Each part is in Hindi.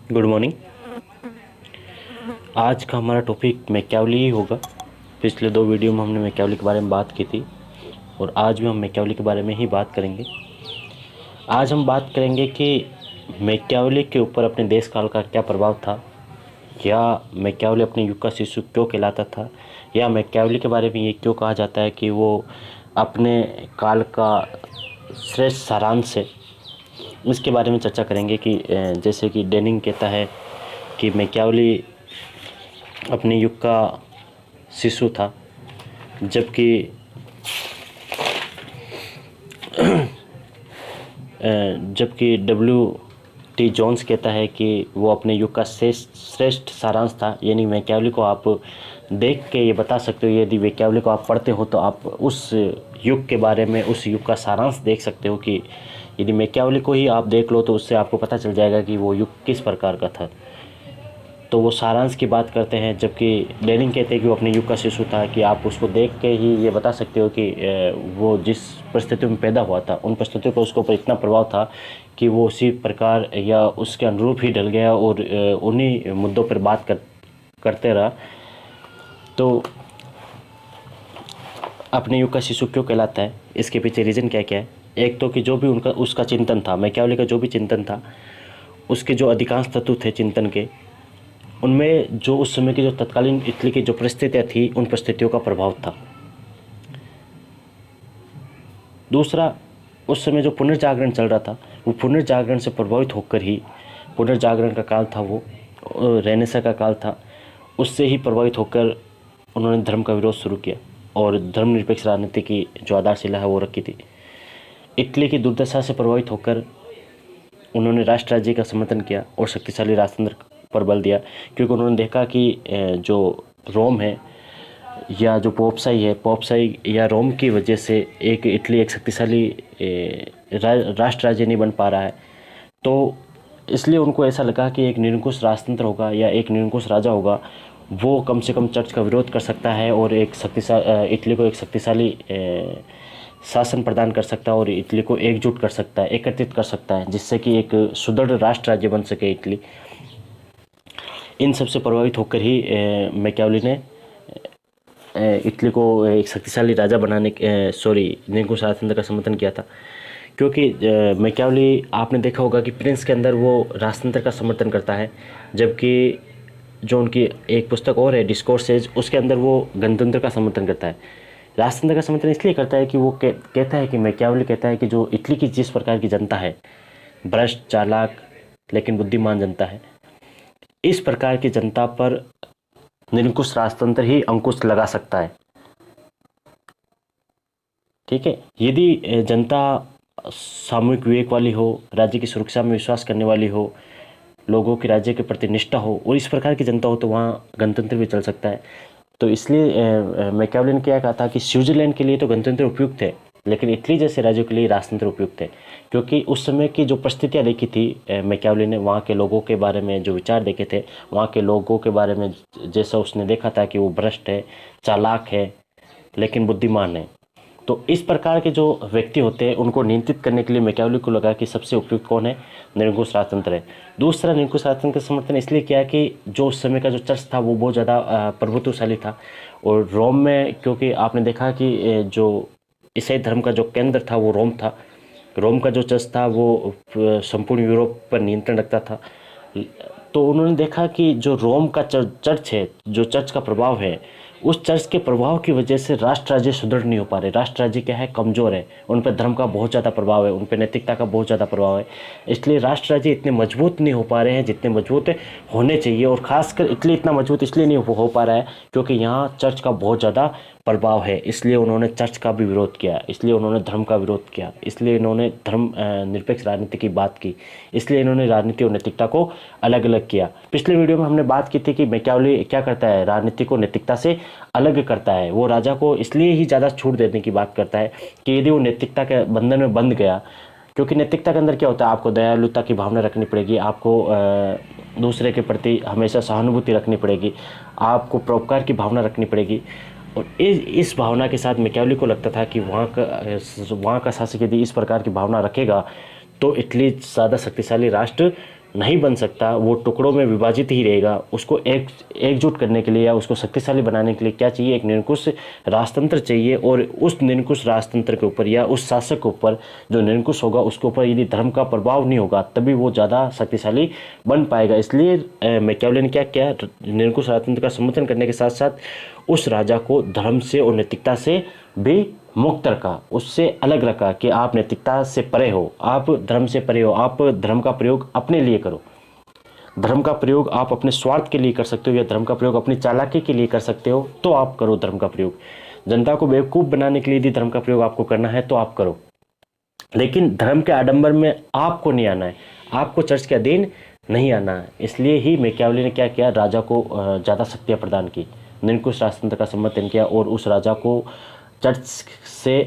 Good morning. आज का हमारा टॉपिक मैकियावेली ही होगा। पिछले 2 वीडियो में हमने मैकियावेली के बारे में बात की थी और आज भी हम मैकियावेली के बारे में ही बात करेंगे। आज हम बात करेंगे कि मैकियावेली के ऊपर अपने देश काल का क्या प्रभाव था, या मैकियावेली अपने युग का शिशु क्यों कहलाता था, या मैकियावेली के बारे में ये क्यों कहा जाता है कि वो अपने काल का श्रेष्ठ सारांश है। इसके बारे में चर्चा करेंगे कि जैसे कि डेनिंग कहता है कि मैकियावेली अपने युग का शिशु था, जबकि W.T. जोन्स कहता है कि वो अपने युग का श्रेष्ठ सारांश था। यानी मैकियावेली को आप देख के ये बता सकते हो, यदि मैकियावेली को आप पढ़ते हो तो आप उस युग के बारे में, उस युग का सारांश देख सकते हो कि यदि मैकियावेली को ही आप देख लो तो उससे आपको पता चल जाएगा कि वो युग किस प्रकार का था। तो वो सारांश की बात करते हैं, जबकि डेनिंग कहते हैं कि वो अपने युग का शिशु था, कि आप उसको देख के ही ये बता सकते हो कि वो जिस परिस्थितियों में पैदा हुआ था उन परिस्थितियों का उसके ऊपर इतना प्रभाव था कि वो उसी प्रकार या उसके अनुरूप ही ढल गया और उन्हीं मुद्दों पर बात करते रहा। तो अपने युग का शिशु क्यों कहलाता है, इसके पीछे रीज़न क्या क्या है। एक तो कि जो भी उसका चिंतन था, मैकियावेली का जो भी चिंतन था, उसके जो अधिकांश तत्व थे चिंतन के, उनमें जो उस समय की जो तत्कालीन इटली की जो परिस्थितियाँ थी उन परिस्थितियों का प्रभाव था। दूसरा, उस समय जो पुनर्जागरण चल रहा था वो पुनर्जागरण से प्रभावित होकर ही, पुनर्जागरण का काल था वो, रेनेसां का काल था, उससे ही प्रभावित होकर उन्होंने धर्म का विरोध शुरू किया और धर्मनिरपेक्ष राजनीति की जो आधारशिला है वो रखी थी। इटली की दुर्दशा से प्रभावित होकर उन्होंने राष्ट्र राज्य का समर्थन किया और शक्तिशाली राजतंत्र पर बल दिया, क्योंकि उन्होंने देखा कि जो रोम है या जो पोपशाही या रोम की वजह से इटली एक शक्तिशाली राष्ट्र राज्य नहीं बन पा रहा है। तो इसलिए उनको ऐसा लगा कि एक निरंकुश राजतंत्र होगा या एक निरंकुश राजा होगा, वो कम से कम चर्च का विरोध कर सकता है और इटली को एक शक्तिशाली शासन प्रदान कर सकता है और इटली को एकजुट कर सकता है, एकत्रित कर सकता है, जिससे कि एक सुदृढ़ राष्ट्र राज्य बन सके इटली। इन सब से प्रभावित होकर ही मैकियावेली ने इटली को एक शक्तिशाली राजा बनाने निरंकुश राजतंत्र का समर्थन किया था। क्योंकि मैकियावेली, आपने देखा होगा कि प्रिंस के अंदर वो राजतंत्र का समर्थन करता है, जबकि जो उनकी एक पुस्तक और है डिस्कोर्सेज, उसके अंदर वो गणतंत्र का समर्थन करता है। राजतंत्र का समर्थन इसलिए करता है कि वो कहता है कि मैकियावेली कहता है कि जो इटली की जिस प्रकार की जनता है, भ्रष्ट, चालाक लेकिन बुद्धिमान जनता है, इस प्रकार की जनता पर निरंकुश राजतंत्र ही अंकुश लगा सकता है। ठीक है, यदि जनता सामूहिक विवेक वाली हो, राज्य की सुरक्षा में विश्वास करने वाली हो, लोगों की राज्य के प्रति निष्ठा हो और इस प्रकार की जनता हो, तो वहाँ गणतंत्र भी चल सकता है। तो इसलिए मैकियावेली ने क्या कहा था कि स्विट्जरलैंड के लिए तो गणतंत्र उपयुक्त है, लेकिन इटली जैसे राज्यों के लिए राजतंत्र उपयुक्त है। क्योंकि उस समय की जो परिस्थितियाँ देखी थी मैकियावेली ने, वहाँ के लोगों के बारे में जो विचार देखे थे, वहाँ के लोगों के बारे में जैसा उसने देखा था कि वो भ्रष्ट है, चालाक है लेकिन बुद्धिमान है। तो इस प्रकार के जो व्यक्ति होते हैं उनको नियंत्रित करने के लिए मैकियावेली को लगा कि सबसे उपयुक्त कौन है, निरंकुश राजतंत्र है। दूसरा, निरंकुश राजतंत्र का समर्थन इसलिए किया कि जो उस समय का जो चर्च था वो बहुत ज़्यादा प्रभुत्वशाली था और रोम में, क्योंकि आपने देखा कि जो ईसाई धर्म का जो केंद्र था वो रोम था। रोम का जो चर्च था वो संपूर्ण यूरोप पर नियंत्रण रखता था। तो उन्होंने देखा कि जो रोम का चर्च है, जो चर्च का प्रभाव है, उस चर्च के प्रभाव की वजह से राष्ट्र राज्य सुदृढ़ नहीं हो पा रहे। राष्ट्र राज्य क्या है, कमज़ोर है, उन पर धर्म का बहुत ज़्यादा प्रभाव है, उन पर नैतिकता का बहुत ज़्यादा प्रभाव है। इसलिए राष्ट्र राज्य इतने मजबूत नहीं हो पा रहे हैं जितने मजबूत होने चाहिए, और ख़ासकर इटली इतना मजबूत इसलिए नहीं हो पा रहा है क्योंकि यहाँ चर्च का बहुत ज़्यादा प्रभाव है। इसलिए उन्होंने चर्च का भी विरोध किया, इसलिए उन्होंने धर्म का विरोध किया, इसलिए इन्होंने धर्म निरपेक्ष राजनीति की बात की, इसलिए इन्होंने राजनीति और नैतिकता को अलग अलग किया। पिछले वीडियो में हमने बात की थी कि मैकियावेली क्या करता है, राजनीति को नैतिकता से अलग करता है। वो राजा को इसलिए ही ज़्यादा छूट देने की बात करता है कि यदि वो नैतिकता के बंधन में बंध गया, क्योंकि नैतिकता के अंदर क्या होता है, आपको दयालुता की भावना रखनी पड़ेगी, आपको दूसरे के प्रति हमेशा सहानुभूति रखनी पड़ेगी, आपको परोपकार की भावना रखनी पड़ेगी। और इस भावना के साथ मैकियावेली को लगता था कि वहाँ का शासक यदि इस प्रकार की भावना रखेगा तो इटली ज़्यादा शक्तिशाली राष्ट्र नहीं बन सकता, वो टुकड़ों में विभाजित ही रहेगा। उसको एकजुट करने के लिए या उसको शक्तिशाली बनाने के लिए क्या चाहिए, एक निरंकुश राजतंत्र चाहिए। और उस निरंकुश राजतंत्र के ऊपर या उस शासक के ऊपर जो निरंकुश होगा उसके ऊपर यदि धर्म का प्रभाव नहीं होगा तभी वो ज़्यादा शक्तिशाली बन पाएगा। इसलिए मैकियावेली ने क्या किया, निरंकुश राजतंत्र का समर्थन करने के साथ साथ उस राजा को धर्म से और नैतिकता से भी मुक्त रखा, उससे अलग रखा कि आप नैतिकता से परे हो, आप धर्म से परे हो, आप धर्म का प्रयोग अपने लिए करो। धर्म का प्रयोग आप अपने स्वार्थ के लिए कर सकते हो या धर्म का प्रयोग अपनी चालाकी के लिए कर सकते हो तो आप करो धर्म का प्रयोग। जनता को बेवकूफ़ बनाने के लिए यदि धर्म का प्रयोग आपको करना है तो आप करो, लेकिन धर्म के आडंबर में आपको नहीं आना है, आपको चर्च के अधीन नहीं आना है। इसलिए ही मैकियावेली ने क्या किया, राजा को ज़्यादा शक्तियाँ प्रदान की, निरंकुश राजतंत्र का समर्थन किया और उस राजा को चर्च से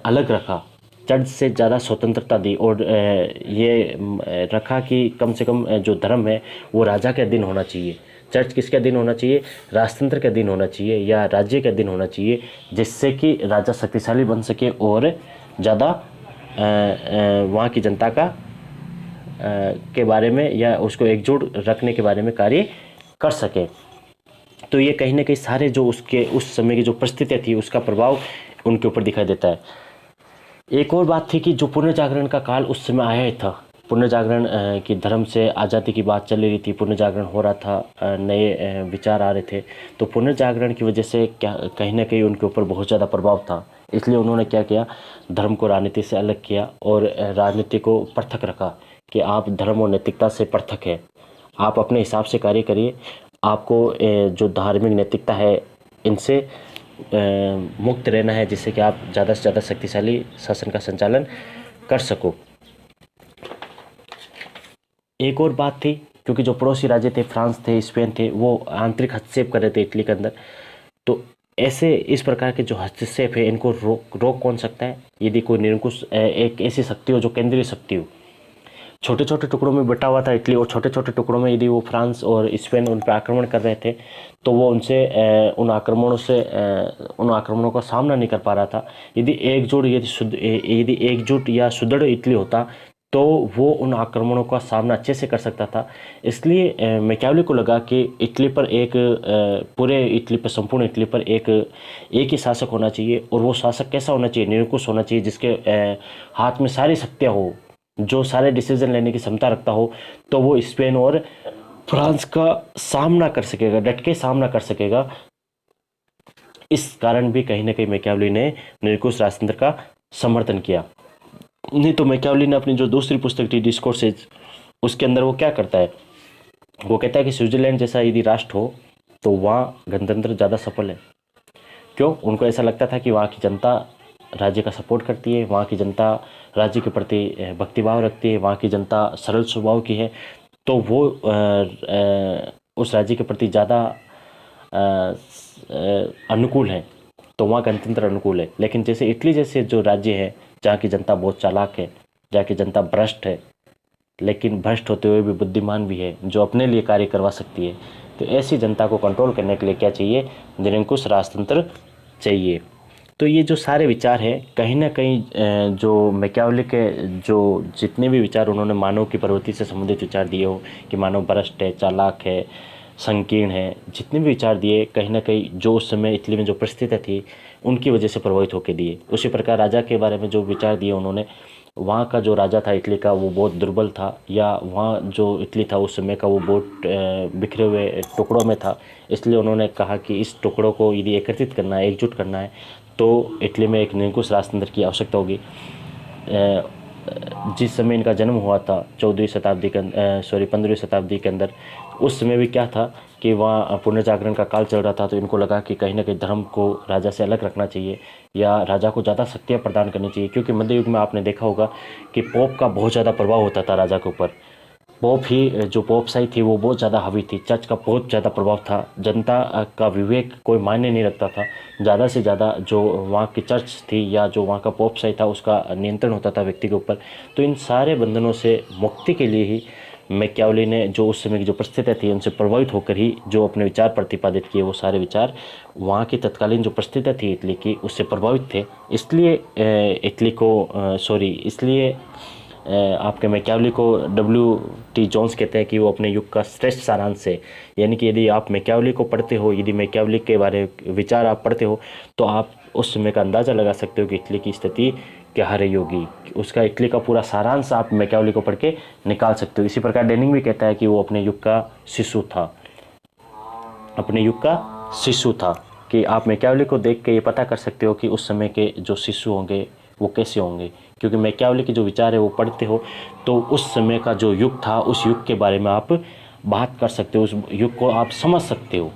अलग रखा, चर्च से ज़्यादा स्वतंत्रता दी और ये रखा कि कम से कम जो धर्म है वो राजा के अधीन होना चाहिए। चर्च किसके अधीन होना चाहिए, राजतंत्र के अधीन होना चाहिए या राज्य के अधीन होना चाहिए, जिससे कि राजा शक्तिशाली बन सके और ज़्यादा वहाँ की जनता का के बारे में या उसको एकजुट रखने के बारे में कार्य कर सके। तो ये कहीं ना कहीं सारे जो उसके उस समय की जो परिस्थितियाँ थी उसका प्रभाव उनके ऊपर दिखाई देता है। एक और बात थी कि जो पुनर्जागरण का काल उस समय आया ही था, पुनर्जागरण की धर्म से आज़ादी की बात चल रही थी, पुनर्जागरण हो रहा था, नए विचार आ रहे थे। तो पुनर्जागरण की वजह से क्या कहीं ना कहीं उनके ऊपर बहुत ज़्यादा प्रभाव था। इसलिए उन्होंने क्या किया, धर्म को राजनीति से अलग किया और राजनीति को पृथक रखा कि आप धर्म और नैतिकता से पृथक है, आप अपने हिसाब से कार्य करिए, आपको जो धार्मिक नैतिकता है इनसे मुक्त रहना है, जिससे कि आप ज़्यादा से ज़्यादा शक्तिशाली शासन का संचालन कर सको। एक और बात थी, क्योंकि जो पड़ोसी राज्य थे, फ्रांस थे, स्पेन थे, वो आंतरिक हस्तक्षेप कर रहे थे इटली के अंदर। तो ऐसे इस प्रकार के जो हस्तक्षेप है इनको रोक कौन सकता है, यदि कोई निरंकुश एक ऐसी शक्ति हो जो केंद्रीय शक्ति हो। छोटे छोटे टुकड़ों में बटा हुआ था इटली और छोटे छोटे टुकड़ों में यदि वो फ्रांस और स्पेन उन पर आक्रमण कर रहे थे तो वो उनसे उन आक्रमणों का सामना नहीं कर पा रहा था। यदि एकजुट या सुदृढ़ इटली होता तो वो उन आक्रमणों का सामना अच्छे से कर सकता था। इसलिए मैकियावेली को लगा कि इटली पर पूरे इटली पर, संपूर्ण इटली पर एक ही शासक होना चाहिए और वो शासक कैसा होना चाहिए, निरंकुश होना चाहिए, जिसके हाथ में सारी शक्तियाँ हो, जो सारे डिसीजन लेने की क्षमता रखता हो। तो वो स्पेन और फ्रांस का सामना कर सकेगा, डट के सामना कर सकेगा। इस कारण भी कहीं ना कहीं मैकियावेली ने निरंकुश राजतंत्र का समर्थन किया। नहीं तो मैकियावेली ने अपनी जो दूसरी पुस्तक थी डिस्कोर्सेज, उसके अंदर वो क्या करता है, वो कहता है कि स्विट्जरलैंड जैसा यदि राष्ट्र हो तो वहाँ गणतंत्र ज़्यादा सफल है। क्यों? उनको ऐसा लगता था कि वहाँ की जनता राज्य का सपोर्ट करती है, वहाँ की जनता राज्य के प्रति भक्तिभाव रखती है, वहाँ की जनता सरल स्वभाव की है, तो वो उस राज्य के प्रति ज़्यादा अनुकूल है, तो वहाँ गणतंत्र अनुकूल है। लेकिन जैसे इटली जैसे जो राज्य है जहाँ की जनता बहुत चालाक है, जहाँ की जनता भ्रष्ट है, लेकिन भ्रष्ट होते हुए भी बुद्धिमान भी है, जो अपने लिए कार्य करवा सकती है, तो ऐसी जनता को कंट्रोल करने के लिए क्या चाहिए, निरंकुश राजतंत्र चाहिए। तो ये जो सारे विचार हैं कहीं ना कहीं जो मैकियावेली के जो जितने भी विचार उन्होंने मानव की प्रवृत्ति से संबंधित विचार दिए हो कि मानव भ्रष्ट है, चालाक है, संकीर्ण है, जितने भी विचार दिए कहीं ना कहीं जो उस समय इटली में जो परिस्थिति थी उनकी वजह से प्रभावित होकर दिए। उसी प्रकार राजा के बारे में जो विचार दिए उन्होंने, वहाँ का जो राजा था इटली का वो बहुत दुर्बल था, या वहाँ जो इटली था उस समय का वो बहुत बिखरे हुए टुकड़ों में था। इसलिए उन्होंने कहा कि इस टुकड़ों को यदि एकत्रित करना है, एकजुट करना है, तो इटली में एक निरंकुश राजतंत्र की आवश्यकता होगी। जिस समय इनका जन्म हुआ था 15वीं शताब्दी के अंदर, उस समय भी क्या था कि वहाँ पुनर्जागरण का काल चल रहा था। तो इनको लगा कि कहीं ना कहीं धर्म को राजा से अलग रखना चाहिए या राजा को ज़्यादा शक्तियाँ प्रदान करनी चाहिए, क्योंकि मध्य युग में आपने देखा होगा कि पोप का बहुत ज़्यादा प्रभाव होता था राजा के ऊपर। पोप ही जो पोपशाही थी वो बहुत ज़्यादा हावी थी, चर्च का बहुत ज़्यादा प्रभाव था, जनता का विवेक कोई मायने नहीं रखता था। ज़्यादा से ज़्यादा जो वहाँ की चर्च थी या जो वहाँ का पोपशाही था उसका नियंत्रण होता था व्यक्ति के ऊपर। तो इन सारे बंधनों से मुक्ति के लिए ही मैकियावेली ने जो उस समय की जो परिस्थितियाँ थी उनसे प्रभावित होकर ही जो अपने विचार प्रतिपादित किए, वो सारे विचार वहाँ की तत्कालीन जो परिस्थितियाँ थी इटली की उससे प्रभावित थे। इसलिए आपके मैकियावेली को W.T. जोन्स कहते हैं कि वो अपने युग का श्रेष्ठ सारांश है। यानी कि यदि आप मैकियावेली को पढ़ते हो, यदि मैकियावेली के बारे विचार आप पढ़ते हो, तो आप उस समय का अंदाज़ा लगा सकते हो कि इटली की स्थिति क्या रही होगी। उसका इटली का पूरा सारांश आप मैकियावेली को पढ़ के निकाल सकते हो। इसी प्रकार डेनिंग भी कहता है कि वो अपने युग का शिशु था, अपने युग का शिशु था, कि आप मैकियावेली को देख के ये पता कर सकते हो कि उस समय के जो शिशु होंगे वो कैसे होंगे, क्योंकि मैकियावेली के जो विचार है वो पढ़ते हो तो उस समय का जो युग था उस युग के बारे में आप बात कर सकते हो, उस युग को आप समझ सकते हो।